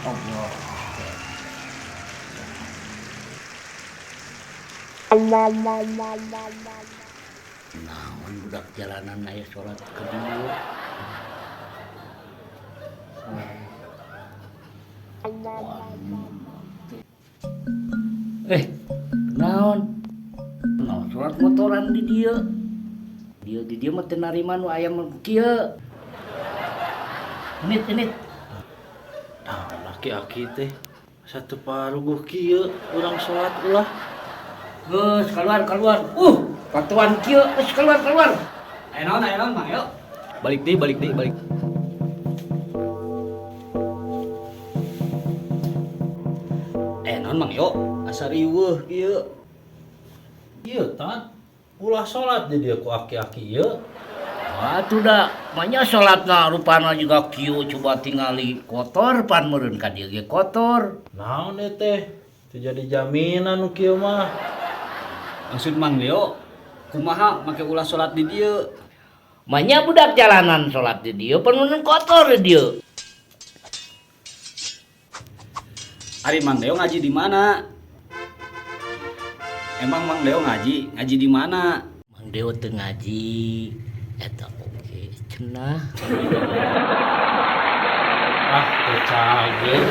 Allah. Naon budak jalanan aya salat kedua. Naon? Naon salat motoran di dieu. Di dieu mah teu narima nu aya mah kieu. Menit. Nah, laki-laki teh satu paruguh kieu urang salat ulah. Geus keluar. Patuan kieu geus keluar. Ayo naon Mang, yuk. Balik deh. Naon Mang, yuk. Asa riweuh kieu. Ieu tan ulah salat jadi aku aki-aki ieu. Atuh da, manya salatna rupana juga kieu coba tingali kotor pan meureun ka dieu ge kotor. Naon teh? Teu jadi jaminan nu kieu mah. Maksud Mang Leo, kumaha make ulah salat di dieu? Manya budak jalanan salat di dieu pan meureun kotor di dieu. Ari Mang Leo ngaji di mana? Emang Mang Leo ngaji di mana? Mang Deo teu ngaji eta oge cenah. Ah, teu cager.